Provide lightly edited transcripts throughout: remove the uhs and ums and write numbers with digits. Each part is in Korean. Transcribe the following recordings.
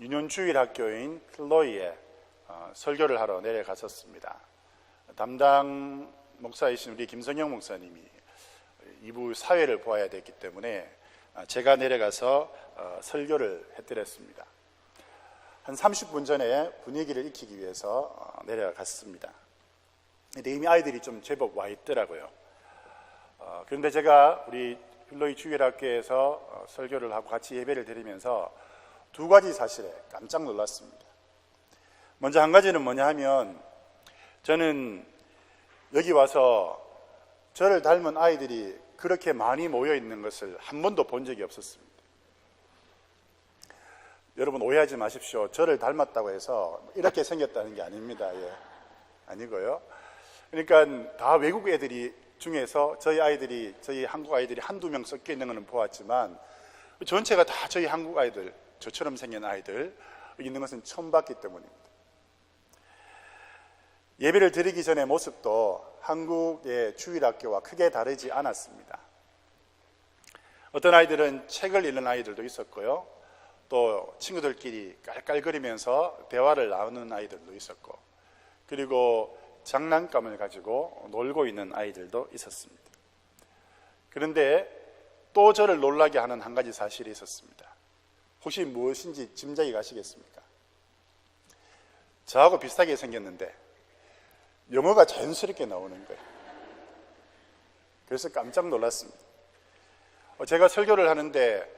유년주일학교인 클로이에 설교를 하러 내려갔었습니다. 담당 목사이신 우리 김성영 목사님이 이부 사회를 보아야 됐기 때문에 제가 내려가서 설교를 해드렸습니다. 한 30분 전에 분위기를 익히기 위해서 내려갔습니다. 근데 이미 아이들이 좀 제법 와 있더라고요. 그런데 제가 우리 클로이 주일학교에서 설교를 하고 같이 예배를 드리면서 두 가지 사실에 깜짝 놀랐습니다. 먼저 한 가지는 뭐냐 하면, 저는 여기 와서 저를 닮은 아이들이 그렇게 많이 모여 있는 것을 한 번도 본 적이 없었습니다. 여러분 오해하지 마십시오. 저를 닮았다고 해서 이렇게 생겼다는 게 아닙니다. 예. 아니고요. 그러니까 다 외국 애들이 중에서 저희 한국 아이들이 한두 명 섞여 있는 것은 보았지만, 전체가 다 저희 한국 아이들, 저처럼 생긴 아이들 있는 것은 처음 봤기 때문입니다. 예배를 드리기 전의 모습도 한국의 주일학교와 크게 다르지 않았습니다. 어떤 아이들은 책을 읽는 아이들도 있었고요, 또 친구들끼리 깔깔거리면서 대화를 나누는 아이들도 있었고, 그리고 장난감을 가지고 놀고 있는 아이들도 있었습니다. 그런데 또 저를 놀라게 하는 한 가지 사실이 있었습니다. 혹시 무엇인지 짐작이 가시겠습니까? 저하고 비슷하게 생겼는데 영어가 자연스럽게 나오는 거예요. 그래서 깜짝 놀랐습니다. 제가 설교를 하는데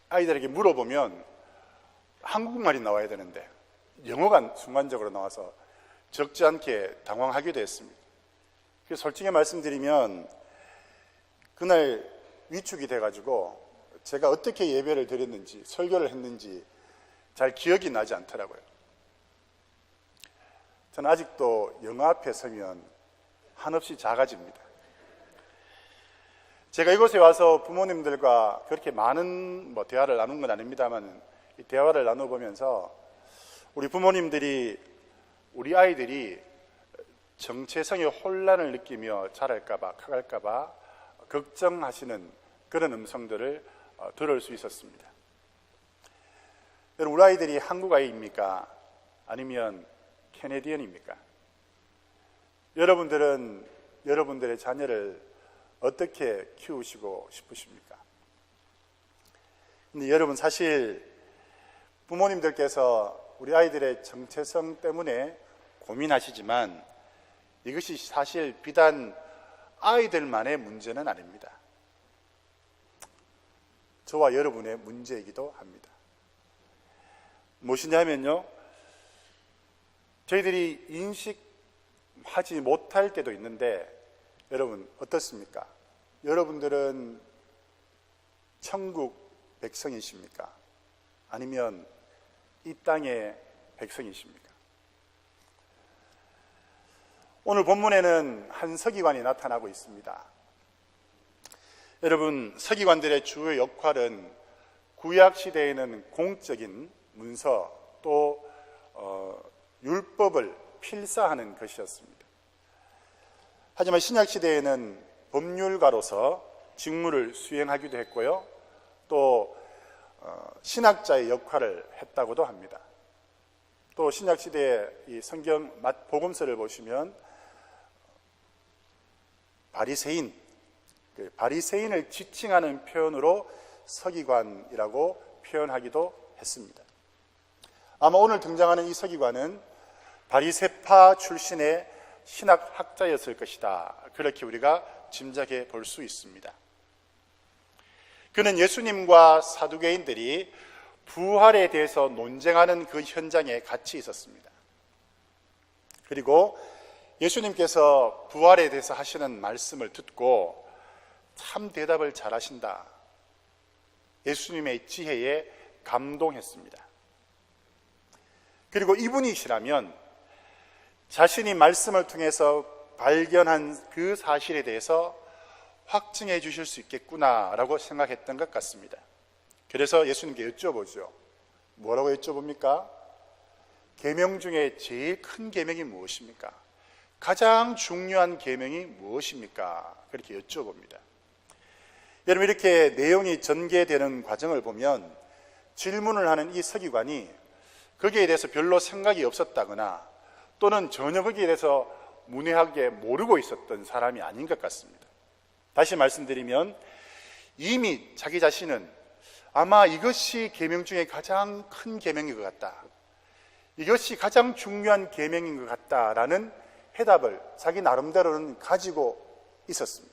아이들에게 물어보면 한국말이 나와야 되는데 영어가 순간적으로 나와서 적지 않게 당황하기도 했습니다. 그래서 솔직히 말씀드리면 그날 위축이 돼가지고 제가 어떻게 예배를 드렸는지, 설교를 했는지 잘 기억이 나지 않더라고요. 저는 아직도 영어 앞에 서면 한없이 작아집니다. 제가 이곳에 와서 부모님들과 그렇게 많은 대화를 나눈 건 아닙니다만, 이 대화를 나눠보면서 우리 부모님들이 우리 아이들이 정체성의 혼란을 느끼며 자랄까봐, 커갈까봐 걱정하시는 그런 음성들을 들을 수 있었습니다. 여러분, 우리 아이들이 한국 아이입니까? 아니면 캐네디언입니까? 여러분들은 여러분들의 자녀를 어떻게 키우시고 싶으십니까? 근데 여러분, 사실 부모님들께서 우리 아이들의 정체성 때문에 고민하시지만 이것이 사실 비단 아이들만의 문제는 아닙니다. 저와 여러분의 문제이기도 합니다. 무엇이냐면요, 저희들이 인식하지 못할 때도 있는데, 여러분 어떻습니까? 여러분들은 천국 백성이십니까? 아니면 이 땅의 백성이십니까? 오늘 본문에는 한 서기관이 나타나고 있습니다. 여러분, 서기관들의 주요 역할은 구약 시대에는 공적인 문서 또 율법을 필사하는 것이었습니다. 하지만 신약 시대에는 법률가로서 직무를 수행하기도 했고요, 또 신학자의 역할을 했다고도 합니다. 또 신약 시대의 이 성경 복음서를 보시면 바리새인을 지칭하는 표현으로 서기관이라고 표현하기도 했습니다. 아마 오늘 등장하는 이 서기관은 바리새파 출신의 신학학자였을 것이다, 그렇게 우리가 짐작해 볼 수 있습니다. 그는 예수님과 사두개인들이 부활에 대해서 논쟁하는 그 현장에 같이 있었습니다. 그리고 예수님께서 부활에 대해서 하시는 말씀을 듣고 참 대답을 잘하신다, 예수님의 지혜에 감동했습니다. 그리고 이분이시라면 자신이 말씀을 통해서 발견한 그 사실에 대해서 확증해 주실 수 있겠구나라고 생각했던 것 같습니다. 그래서 예수님께 여쭤보죠. 뭐라고 여쭤봅니까? 계명 중에 제일 큰 계명이 무엇입니까? 가장 중요한 계명이 무엇입니까? 그렇게 여쭤봅니다. 여러분, 이렇게 내용이 전개되는 과정을 보면 질문을 하는 이 서기관이 거기에 대해서 별로 생각이 없었다거나 또는 전혀 거기에 대해서 문외하게 모르고 있었던 사람이 아닌 것 같습니다. 다시 말씀드리면 이미 자기 자신은 아마 이것이 계명 중에 가장 큰 계명인 것 같다, 이것이 가장 중요한 계명인 것 같다라는 해답을 자기 나름대로는 가지고 있었습니다.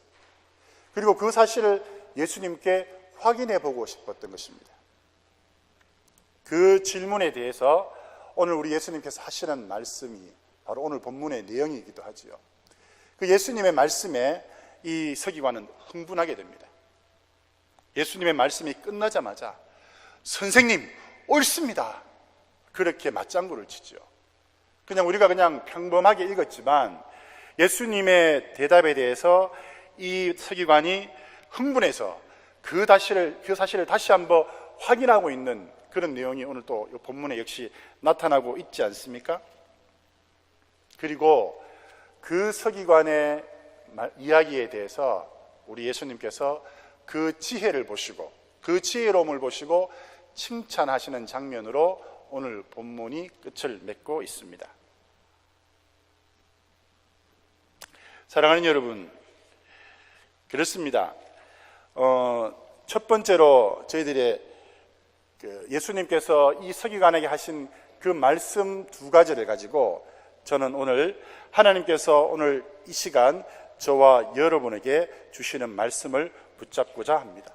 그리고 그 사실을 예수님께 확인해 보고 싶었던 것입니다. 그 질문에 대해서 오늘 우리 예수님께서 하시는 말씀이 바로 오늘 본문의 내용이기도 하지요. 그 예수님의 말씀에 이 서기관은 흥분하게 됩니다. 예수님의 말씀이 끝나자마자 선생님 옳습니다, 그렇게 맞장구를 치죠. 그냥 우리가 그냥 평범하게 읽었지만 예수님의 대답에 대해서 이 서기관이 흥분해서 그 사실을 다시 한번 확인하고 있는 그런 내용이 오늘 또 이 본문에 역시 나타나고 있지 않습니까? 그리고 그 서기관의 이야기에 대해서 우리 예수님께서 그 지혜를 보시고 그 지혜로움을 보시고 칭찬하시는 장면으로 오늘 본문이 끝을 맺고 있습니다. 사랑하는 여러분, 그렇습니다. 첫 번째로 저희들의 예수님께서 이 서기관에게 하신 그 말씀 두 가지를 가지고 저는 오늘 하나님께서 오늘 이 시간 저와 여러분에게 주시는 말씀을 붙잡고자 합니다.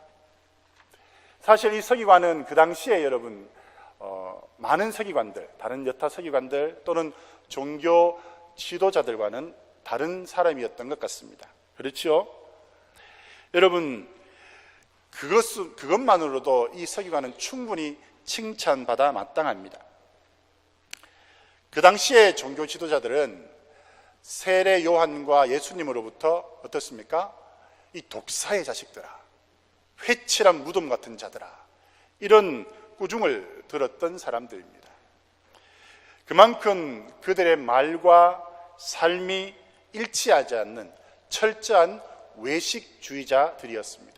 사실 이 서기관은 그 당시에 여러분 많은 서기관들, 다른 여타 서기관들 또는 종교 지도자들과는 다른 사람이었던 것 같습니다. 그렇죠? 여러분, 그것만으로도 이 서기관은 충분히 칭찬받아 마땅합니다. 그 당시의 종교 지도자들은 세례 요한과 예수님으로부터 어떻습니까? 이 독사의 자식들아, 회칠한 무덤 같은 자들아, 이런 꾸중을 들었던 사람들입니다. 그만큼 그들의 말과 삶이 일치하지 않는 철저한 외식주의자들이었습니다.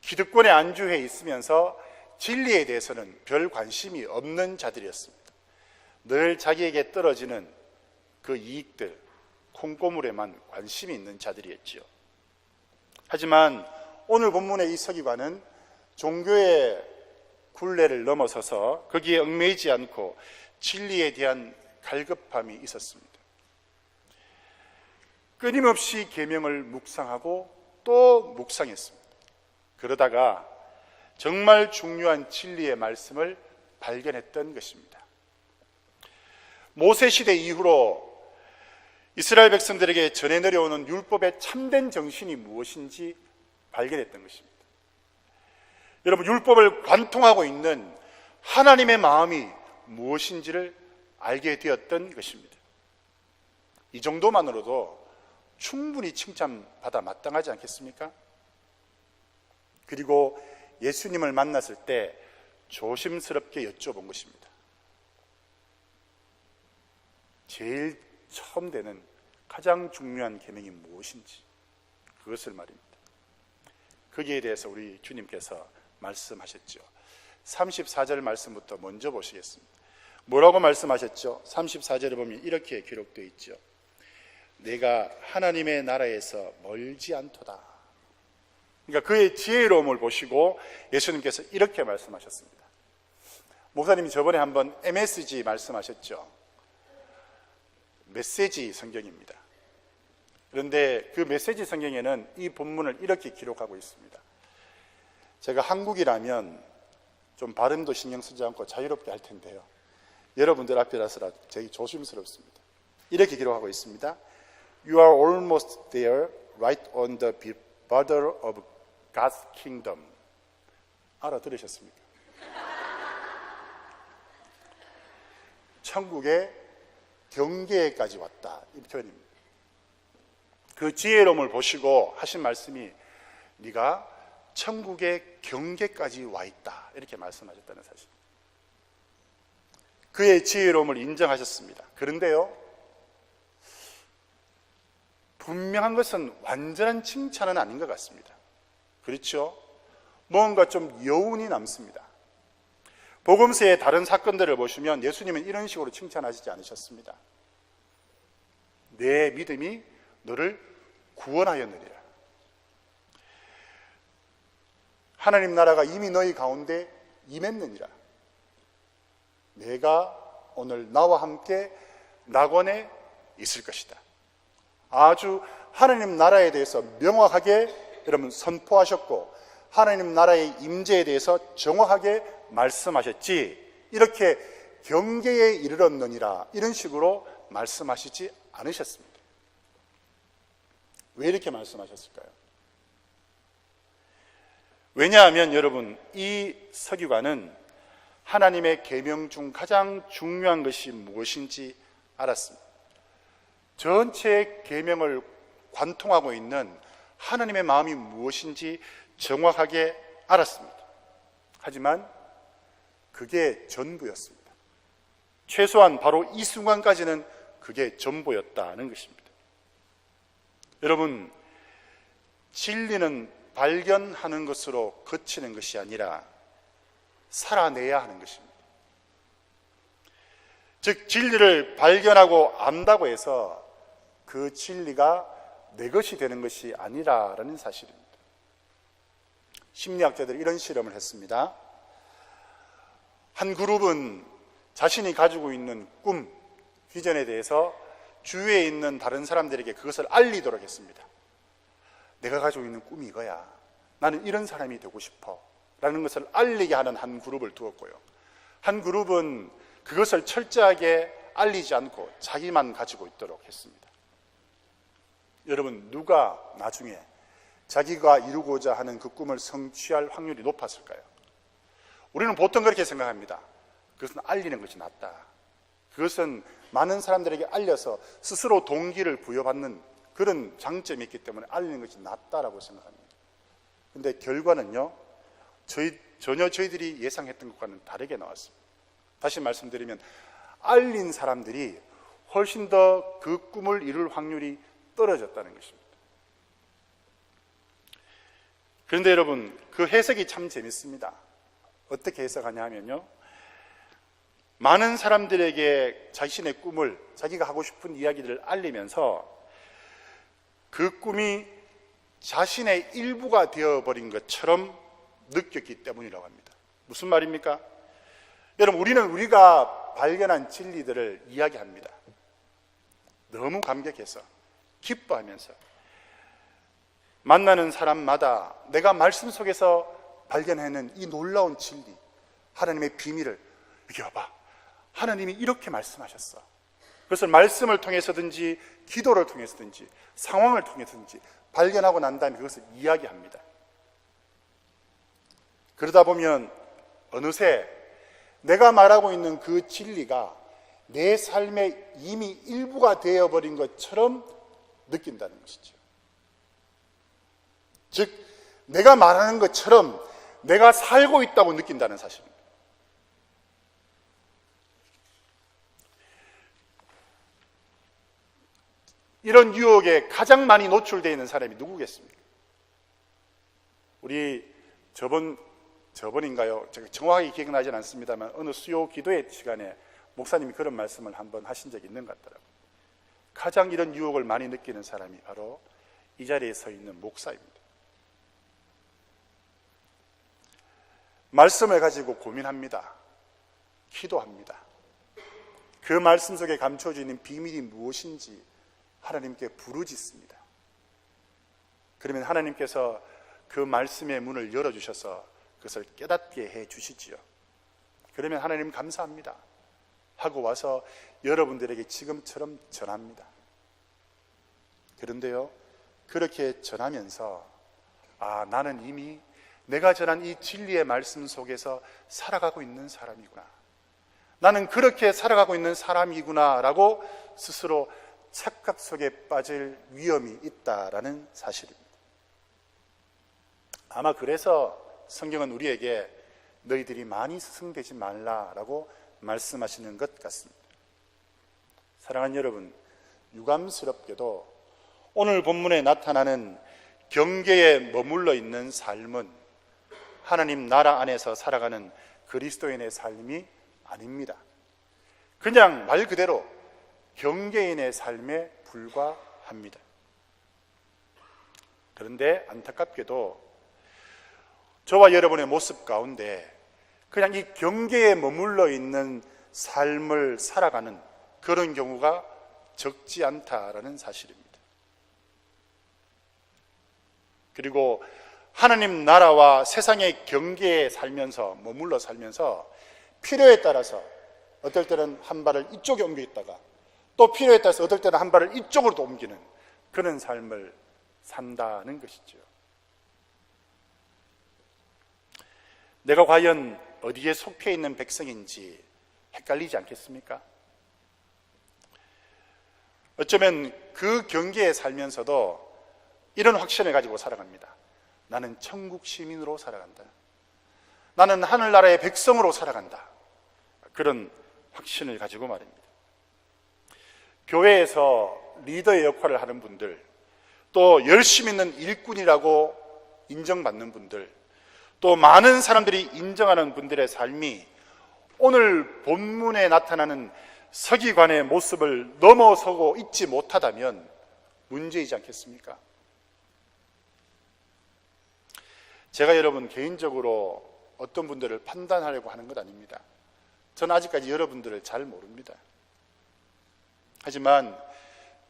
기득권에 안주해 있으면서 진리에 대해서는 별 관심이 없는 자들이었습니다. 늘 자기에게 떨어지는 그 이익들, 콩고물에만 관심이 있는 자들이었지요. 하지만 오늘 본문의 이 서기관은 종교의 굴레를 넘어서서 거기에 얽매이지 않고 진리에 대한 갈급함이 있었습니다. 끊임없이 계명을 묵상하고 또 묵상했습니다. 그러다가 정말 중요한 진리의 말씀을 발견했던 것입니다. 모세 시대 이후로 이스라엘 백성들에게 전해 내려오는 율법의 참된 정신이 무엇인지 발견했던 것입니다. 여러분, 율법을 관통하고 있는 하나님의 마음이 무엇인지를 알게 되었던 것입니다. 이 정도만으로도 충분히 칭찬받아 마땅하지 않겠습니까? 그리고 예수님을 만났을 때 조심스럽게 여쭤본 것입니다. 제일 처음 되는 가장 중요한 계명이 무엇인지, 그것을 말입니다. 거기에 대해서 우리 주님께서 말씀하셨죠. 34절 말씀부터 먼저 보시겠습니다. 뭐라고 말씀하셨죠? 34절에 보면 이렇게 기록되어 있죠. 내가 하나님의 나라에서 멀지 않도다. 그러니까 그의 지혜로움을 보시고 예수님께서 이렇게 말씀하셨습니다. 목사님이 저번에 한번 MSG 말씀하셨죠. 메시지 성경입니다. 그런데 그 메시지 성경에는 이 본문을 이렇게 기록하고 있습니다. 제가 한국이라면 좀 발음도 신경 쓰지 않고 자유롭게 할 텐데요, 여러분들 앞이라서 되게 조심스럽습니다. 이렇게 기록하고 있습니다. You are almost there, right on the border of God's kingdom. 알아들으셨습니까? 천국의 경계까지 왔다, 이 표현입니다. 그 지혜로움을 보시고 하신 말씀이 네가 천국의 경계까지 와 있다, 이렇게 말씀하셨다는 사실. 그의 지혜로움을 인정하셨습니다. 그런데요, 분명한 것은 완전한 칭찬은 아닌 것 같습니다. 그렇죠? 뭔가 좀 여운이 남습니다. 복음서의 다른 사건들을 보시면 예수님은 이런 식으로 칭찬하시지 않으셨습니다. 내 믿음이 너를 구원하였느니라. 하나님 나라가 이미 너희 가운데 임했느니라. 내가 오늘 나와 함께 낙원에 있을 것이다. 아주 하나님 나라에 대해서 명확하게 여러분 선포하셨고, 하나님 나라의 임재에 대해서 정확하게 말씀하셨지, 이렇게 경계에 이르렀느니라 이런 식으로 말씀하시지 않으셨습니다. 왜 이렇게 말씀하셨을까요? 왜냐하면 여러분, 이 서기관은 하나님의 계명 중 가장 중요한 것이 무엇인지 알았습니다. 전체 계명을 관통하고 있는 하나님의 마음이 무엇인지 정확하게 알았습니다. 하지만 그게 전부였습니다. 최소한 바로 이 순간까지는 그게 전부였다는 것입니다. 여러분, 진리는 발견하는 것으로 그치는 것이 아니라 살아내야 하는 것입니다. 즉, 진리를 발견하고 안다고 해서 그 진리가 내 것이 되는 것이 아니라는 사실입니다. 심리학자들이 이런 실험을 했습니다. 한 그룹은 자신이 가지고 있는 꿈, 비전에 대해서 주위에 있는 다른 사람들에게 그것을 알리도록 했습니다. 내가 가지고 있는 꿈이 이거야. 나는 이런 사람이 되고 싶어. 라는 것을 알리게 하는 한 그룹을 두었고요. 한 그룹은 그것을 철저하게 알리지 않고 자기만 가지고 있도록 했습니다. 여러분, 누가 나중에 자기가 이루고자 하는 그 꿈을 성취할 확률이 높았을까요? 우리는 보통 그렇게 생각합니다. 그것은 알리는 것이 낫다. 그것은 많은 사람들에게 알려서 스스로 동기를 부여받는 그런 장점이 있기 때문에 알리는 것이 낫다라고 생각합니다. 그런데 결과는요, 전혀 저희들이 예상했던 것과는 다르게 나왔습니다. 다시 말씀드리면 알린 사람들이 훨씬 더 그 꿈을 이룰 확률이 떨어졌다는 것입니다. 그런데 여러분, 그 해석이 참 재밌습니다. 어떻게 해석하냐 하면요, 많은 사람들에게 자신의 꿈을, 자기가 하고 싶은 이야기들을 알리면서 그 꿈이 자신의 일부가 되어버린 것처럼 느꼈기 때문이라고 합니다. 무슨 말입니까? 여러분, 우리는 우리가 발견한 진리들을 이야기합니다. 너무 감격해서, 기뻐하면서 만나는 사람마다 내가 말씀 속에서 발견해낸 이 놀라운 진리, 하나님의 비밀을, 이렇게 봐봐, 하나님이 이렇게 말씀하셨어. 그것을 말씀을 통해서든지 기도를 통해서든지 상황을 통해서든지 발견하고 난 다음에 그것을 이야기합니다. 그러다 보면 어느새 내가 말하고 있는 그 진리가 내 삶의 이미 일부가 되어버린 것처럼 느낀다는 것이죠. 즉, 내가 말하는 것처럼 내가 살고 있다고 느낀다는 사실입니다. 이런 유혹에 가장 많이 노출되어 있는 사람이 누구겠습니까? 우리 저번인가요? 제가 정확하게 기억나진 않습니다만 어느 수요 기도회 시간에 목사님이 그런 말씀을 한번 하신 적이 있는 것 같더라고요. 가장 이런 유혹을 많이 느끼는 사람이 바로 이 자리에 서 있는 목사입니다. 말씀을 가지고 고민합니다. 기도합니다. 그 말씀 속에 감춰져 있는 비밀이 무엇인지 하나님께 부르짖습니다. 그러면 하나님께서 그 말씀의 문을 열어주셔서 그것을 깨닫게 해 주시지요. 그러면 하나님 감사합니다 하고 와서 여러분들에게 지금처럼 전합니다. 그런데요, 그렇게 전하면서 나는 이미 내가 전한 이 진리의 말씀 속에서 살아가고 있는 사람이구나, 나는 그렇게 살아가고 있는 사람이구나 라고 스스로 착각 속에 빠질 위험이 있다라는 사실입니다. 아마 그래서 성경은 우리에게 너희들이 많이 스승되지 말라라고 말씀하시는 것 같습니다. 사랑하는 여러분, 유감스럽게도 오늘 본문에 나타나는 경계에 머물러 있는 삶은 하나님 나라 안에서 살아가는 그리스도인의 삶이 아닙니다. 그냥 말 그대로 경계인의 삶에 불과합니다. 그런데 안타깝게도 저와 여러분의 모습 가운데 그냥 이 경계에 머물러 있는 삶을 살아가는 그런 경우가 적지 않다라는 사실입니다. 그리고 하나님 나라와 세상의 경계에 살면서 머물러 살면서 필요에 따라서 어떨 때는 한 발을 이쪽에 옮기다가 또 필요에 따라서 어떨 때는 한 발을 이쪽으로 옮기는 그런 삶을 산다는 것이죠. 내가 과연 어디에 속해 있는 백성인지 헷갈리지 않겠습니까? 어쩌면 그 경계에 살면서도 이런 확신을 가지고 살아갑니다. 나는 천국 시민으로 살아간다. 나는 하늘나라의 백성으로 살아간다. 그런 확신을 가지고 말입니다. 교회에서 리더의 역할을 하는 분들, 또 열심 있는 일꾼이라고 인정받는 분들, 또 많은 사람들이 인정하는 분들의 삶이 오늘 본문에 나타나는 서기관의 모습을 넘어서고 있지 못하다면 문제이지 않겠습니까? 제가 여러분 개인적으로 어떤 분들을 판단하려고 하는 것 아닙니다. 저는 아직까지 여러분들을 잘 모릅니다. 하지만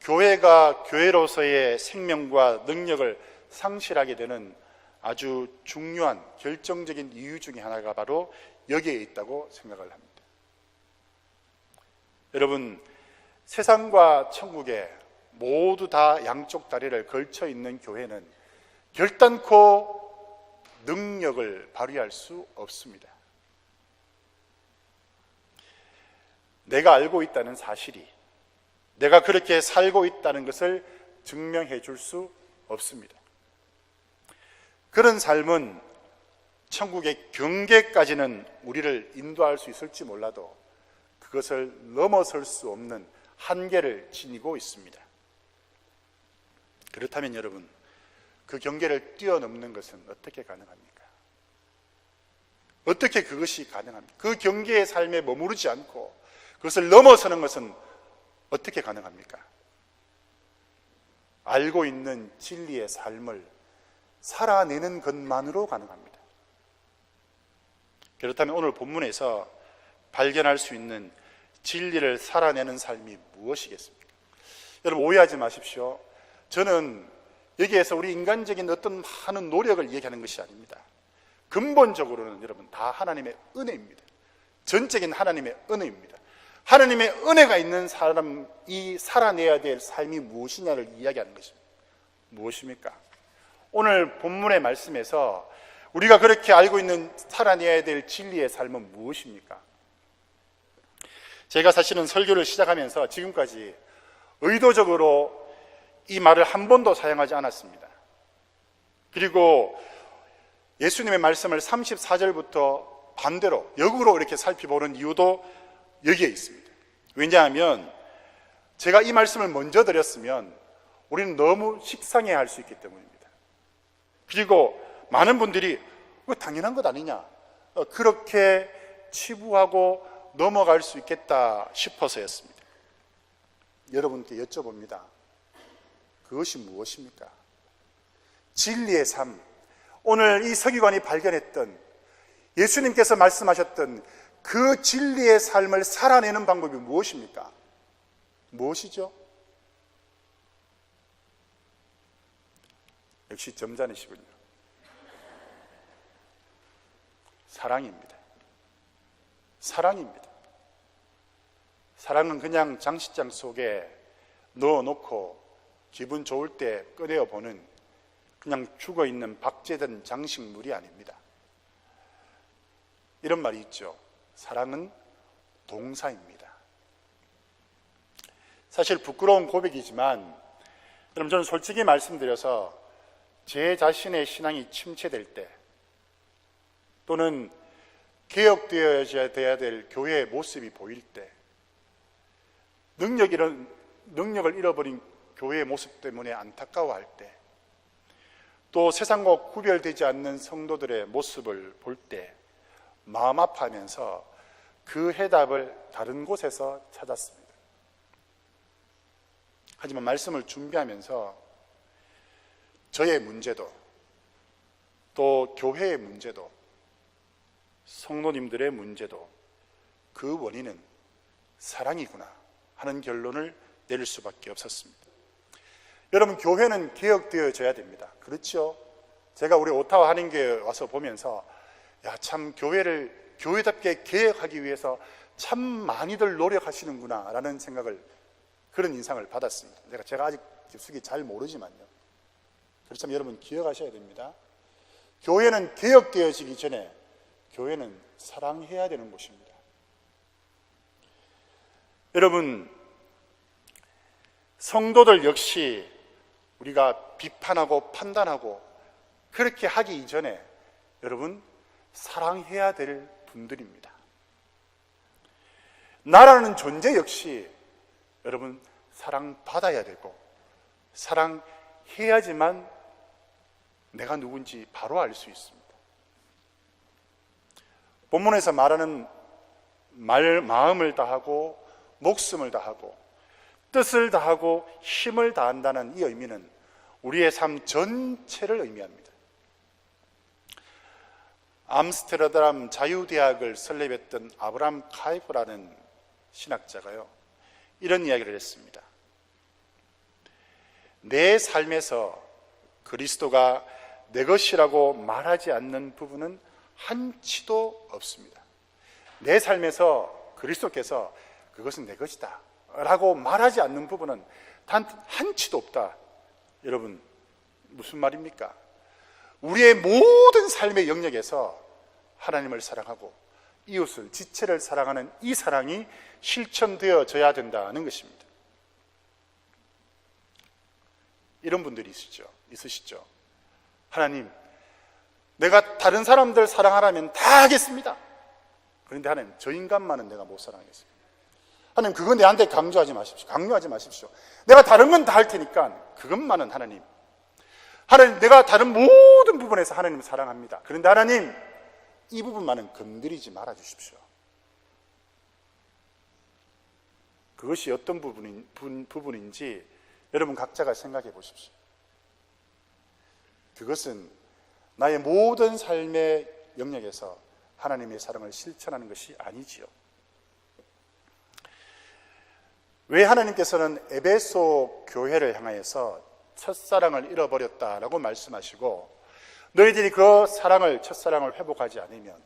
교회가 교회로서의 생명과 능력을 상실하게 되는 아주 중요한 결정적인 이유 중에 하나가 바로 여기에 있다고 생각을 합니다. 여러분, 세상과 천국에 모두 다 양쪽 다리를 걸쳐 있는 교회는 결단코 능력을 발휘할 수 없습니다. 내가 알고 있다는 사실이 내가 그렇게 살고 있다는 것을 증명해 줄 수 없습니다. 그런 삶은 천국의 경계까지는 우리를 인도할 수 있을지 몰라도 그것을 넘어설 수 없는 한계를 지니고 있습니다. 그렇다면 여러분, 그 경계를 뛰어넘는 것은 어떻게 가능합니까? 어떻게 그것이 가능합니까? 그 경계의 삶에 머무르지 않고 그것을 넘어서는 것은 어떻게 가능합니까? 알고 있는 진리의 삶을 살아내는 것만으로 가능합니다. 그렇다면 오늘 본문에서 발견할 수 있는 진리를 살아내는 삶이 무엇이겠습니까? 여러분, 오해하지 마십시오. 저는 여기에서 우리 인간적인 어떤 많은 노력을 얘기하는 것이 아닙니다. 근본적으로는 여러분 다 하나님의 은혜입니다. 전적인 하나님의 은혜입니다. 하나님의 은혜가 있는 사람이 살아내야 될 삶이 무엇이냐를 이야기하는 것입니다. 무엇입니까? 오늘 본문의 말씀에서 우리가 그렇게 알고 있는 살아내야 될 진리의 삶은 무엇입니까? 제가 사실은 설교를 시작하면서 지금까지 의도적으로 이 말을 한 번도 사용하지 않았습니다. 그리고 예수님의 말씀을 34절부터 반대로 역으로 이렇게 살펴보는 이유도 여기에 있습니다. 왜냐하면 제가 이 말씀을 먼저 드렸으면 우리는 너무 식상해할 수 있기 때문입니다. 그리고 많은 분들이 당연한 것 아니냐, 그렇게 치부하고 넘어갈 수 있겠다 싶어서였습니다. 여러분께 여쭤봅니다. 그것이 무엇입니까? 진리의 삶, 오늘 이 서기관이 발견했던, 예수님께서 말씀하셨던 그 진리의 삶을 살아내는 방법이 무엇입니까? 무엇이죠? 역시 점잖으시군요. 사랑입니다. 사랑입니다. 사랑은 그냥 장식장 속에 넣어놓고 기분 좋을 때 꺼내어보는 그냥 죽어있는 박제된 장식물이 아닙니다. 이런 말이 있죠. 사랑은 동사입니다. 사실 부끄러운 고백이지만 여러분, 저는 솔직히 말씀드려서 제 자신의 신앙이 침체될 때, 또는 개혁되어야 될 교회의 모습이 보일 때, 능력을 잃어버린 교회의 모습 때문에 안타까워할 때, 또 세상과 구별되지 않는 성도들의 모습을 볼 때 마음 아파하면서 그 해답을 다른 곳에서 찾았습니다. 하지만 말씀을 준비하면서 저의 문제도 또 교회의 문제도 성도님들의 문제도 그 원인은 사랑이구나 하는 결론을 내릴 수밖에 없었습니다. 여러분, 교회는 개혁되어져야 됩니다. 그렇죠? 제가 우리 오타와 한인교회 와서 보면서 참 교회답게 개혁하기 위해서 참 많이들 노력하시는구나 라는 생각을, 그런 인상을 받았습니다. 제가 아직 깊숙이 잘 모르지만요. 그렇지만 여러분 기억하셔야 됩니다. 교회는 개혁되어지기 전에 교회는 사랑해야 되는 곳입니다. 여러분, 성도들 역시 우리가 비판하고 판단하고 그렇게 하기 이전에 여러분 사랑해야 될 분들입니다. 나라는 존재 역시 여러분 사랑받아야 되고 사랑해야지만 내가 누군지 바로 알 수 있습니다. 본문에서 말하는 마음을 다하고 목숨을 다하고 뜻을 다하고 힘을 다한다는 이 의미는 우리의 삶 전체를 의미합니다. 암스테르담 자유대학을 설립했던 아브라함 카이프라는 신학자가요, 이런 이야기를 했습니다. 내 삶에서 그리스도가 내 것이라고 말하지 않는 부분은 한치도 없습니다. 내 삶에서 그리스도께서 그것은 내 것이다 라고 말하지 않는 부분은 단 한치도 없다. 여러분, 무슨 말입니까? 우리의 모든 삶의 영역에서 하나님을 사랑하고 이웃을, 지체를 사랑하는 이 사랑이 실천되어져야 된다는 것입니다. 이런 분들이 있으시죠. 하나님, 내가 다른 사람들 사랑하라면 다 하겠습니다. 그런데 하나님, 저 인간만은 내가 못 사랑하겠습니다. 하나님, 그건 내한테 강요하지 마십시오. 내가 다른 건 다 할 테니까 그것만은 하나님, 내가 다른 모든 부분에서 하나님을 사랑합니다. 그런데 하나님, 이 부분만은 건드리지 말아 주십시오. 그것이 어떤 부분인지 여러분 각자가 생각해 보십시오. 그것은 나의 모든 삶의 영역에서 하나님의 사랑을 실천하는 것이 아니지요. 왜 하나님께서는 에베소 교회를 향하여서 첫사랑을 잃어버렸다라고 말씀하시고 너희들이 그 첫사랑을 회복하지 않으면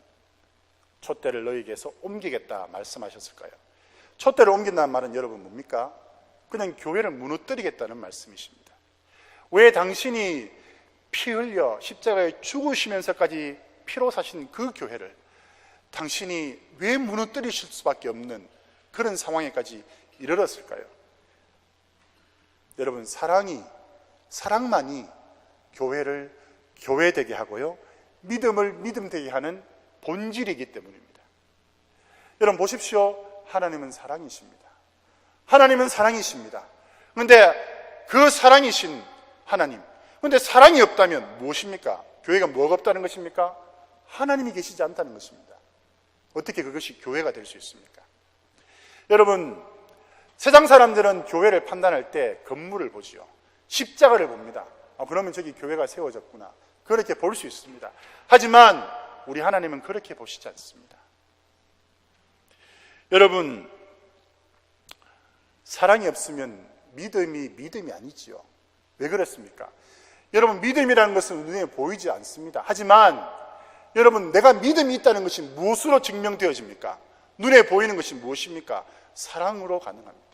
촛대를 너희에게서 옮기겠다 말씀하셨을까요? 촛대를 옮긴다는 말은 여러분 뭡니까? 그냥 교회를 무너뜨리겠다는 말씀이십니다. 왜 당신이 피 흘려 십자가에 죽으시면서까지 피로 사신 그 교회를 당신이 왜 무너뜨리실 수밖에 없는 그런 상황에까지 이르렀을까요? 여러분, 사랑만이 교회를 교회되게 하고요, 믿음을 믿음되게 하는 본질이기 때문입니다. 여러분 보십시오. 하나님은 사랑이십니다. 그런데 그 사랑이신 하나님, 그런데 사랑이 없다면 무엇입니까? 교회가 뭐가 없다는 것입니까? 하나님이 계시지 않다는 것입니다. 어떻게 그것이 교회가 될 수 있습니까? 여러분, 세상 사람들은 교회를 판단할 때 건물을 보지요. 십자가를 봅니다. 그러면 저기 교회가 세워졌구나. 그렇게 볼 수 있습니다. 하지만 우리 하나님은 그렇게 보시지 않습니다. 여러분, 사랑이 없으면 믿음이 아니지요. 왜 그렇습니까? 여러분, 믿음이라는 것은 눈에 보이지 않습니다. 하지만 여러분, 내가 믿음이 있다는 것이 무엇으로 증명되어집니까? 눈에 보이는 것이 무엇입니까? 사랑으로 가능합니다.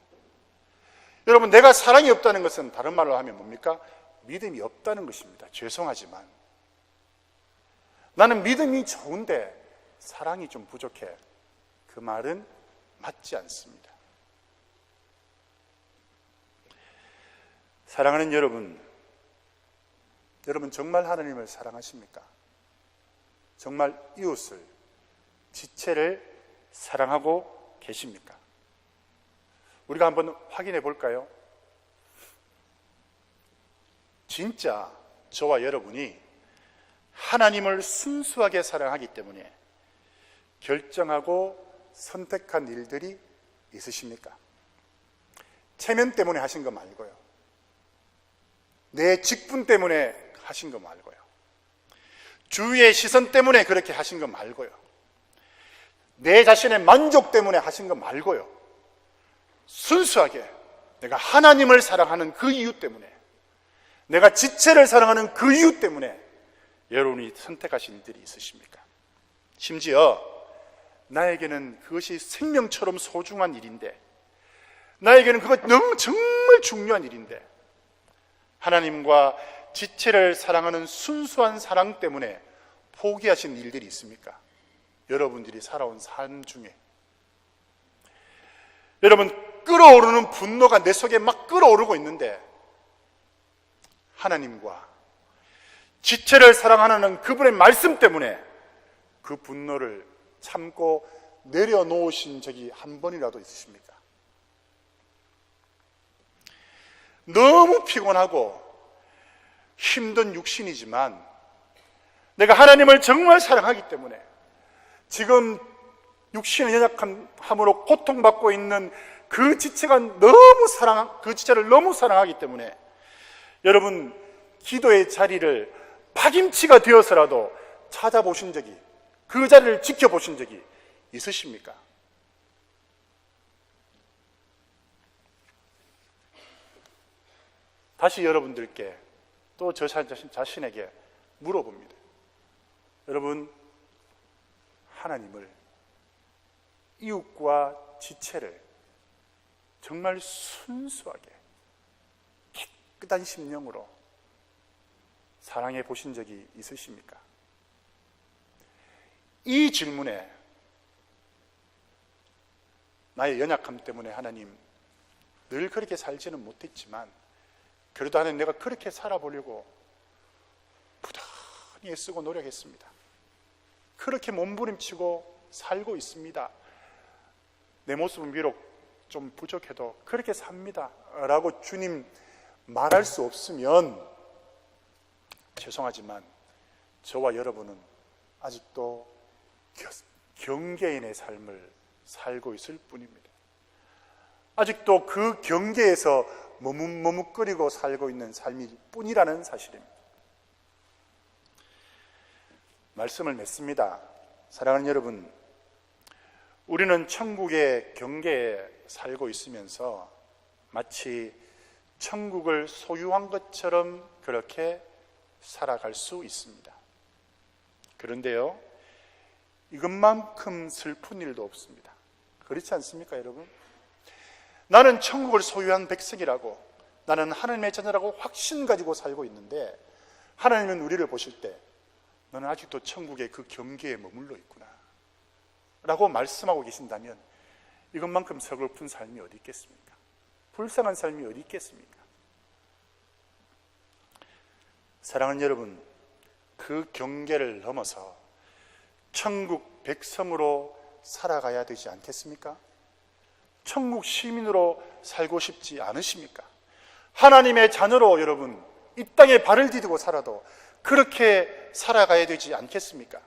여러분, 내가 사랑이 없다는 것은 다른 말로 하면 뭡니까? 믿음이 없다는 것입니다. 죄송하지만 나는 믿음이 좋은데 사랑이 좀 부족해. 그 말은 맞지 않습니다. 사랑하는 여러분 정말 하나님을 사랑하십니까? 정말 이웃을, 지체를 사랑하고 계십니까? 우리가 한번 확인해 볼까요? 진짜 저와 여러분이 하나님을 순수하게 사랑하기 때문에 결정하고 선택한 일들이 있으십니까? 체면 때문에 하신 거 말고요. 내 직분 때문에 하신 거 말고요. 주위의 시선 때문에 그렇게 하신 거 말고요. 내 자신의 만족 때문에 하신 거 말고요. 순수하게 내가 하나님을 사랑하는 그 이유 때문에, 내가 지체를 사랑하는 그 이유 때문에 여러분이 선택하신 일들이 있으십니까? 심지어 나에게는 그것이 생명처럼 소중한 일인데, 나에게는 그것 너무 정말 중요한 일인데, 하나님과 지체를 사랑하는 순수한 사랑 때문에 포기하신 일들이 있습니까? 여러분들이 살아온 삶 중에 여러분, 끓어오르는 분노가 내 속에 막 끓어오르고 있는데, 하나님과 지체를 사랑하는 그분의 말씀 때문에 그 분노를 참고 내려놓으신 적이 한 번이라도 있으십니까? 너무 피곤하고 힘든 육신이지만 내가 하나님을 정말 사랑하기 때문에, 지금 육신의 연약함으로 고통받고 있는 그 지체가 그 지체를 너무 사랑하기 때문에 여러분, 기도의 자리를 파김치가 되어서라도 찾아보신 적이, 그 자리를 지켜보신 적이 있으십니까? 다시 여러분들께, 또 저 자신에게 물어봅니다. 여러분, 하나님을, 이웃과 지체를 정말 순수하게 깨끗한 심령으로 사랑해 보신 적이 있으십니까? 이 질문에, 나의 연약함 때문에 하나님 늘 그렇게 살지는 못했지만 그래도 하나님, 내가 그렇게 살아보려고 부단히 애쓰고 노력했습니다. 그렇게 몸부림치고 살고 있습니다. 내 모습은 비록 좀 부족해도 그렇게 삽니다 라고 주님 말할 수 없으면 죄송하지만 저와 여러분은 아직도 경계인의 삶을 살고 있을 뿐입니다. 아직도 그 경계에서 머뭇머뭇거리고 살고 있는 삶일 뿐이라는 사실입니다. 말씀을 맺습니다. 사랑하는 여러분, 우리는 천국의 경계에 살고 있으면서 마치 천국을 소유한 것처럼 그렇게 살아갈 수 있습니다. 그런데요, 이것만큼 슬픈 일도 없습니다. 그렇지 않습니까, 여러분? 나는 천국을 소유한 백성이라고, 나는 하나님의 자녀라고 확신 가지고 살고 있는데, 하나님은 우리를 보실 때 너는 아직도 천국의 그 경계에 머물러 있구나 라고 말씀하고 계신다면, 이것만큼 서글픈 삶이 어디 있겠습니까? 불쌍한 삶이 어디 있겠습니까? 사랑하는 여러분, 그 경계를 넘어서 천국 백성으로 살아가야 되지 않겠습니까? 천국 시민으로 살고 싶지 않으십니까? 하나님의 자녀로 여러분, 이 땅에 발을 디디고 살아도 그렇게 살아가야 되지 않겠습니까?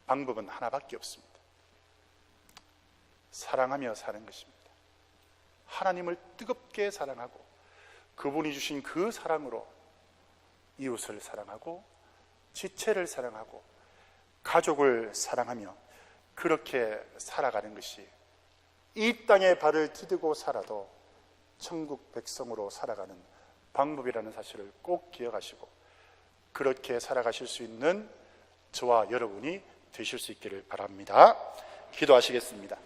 방법은 하나밖에 없습니다. 사랑하며 사는 것입니다. 하나님을 뜨겁게 사랑하고 그분이 주신 그 사랑으로 이웃을 사랑하고 지체를 사랑하고 가족을 사랑하며 그렇게 살아가는 것이 이 땅에 발을 디디고 살아도 천국 백성으로 살아가는 방법이라는 사실을 꼭 기억하시고 그렇게 살아가실 수 있는 저와 여러분이 되실 수 있기를 바랍니다. 기도하시겠습니다.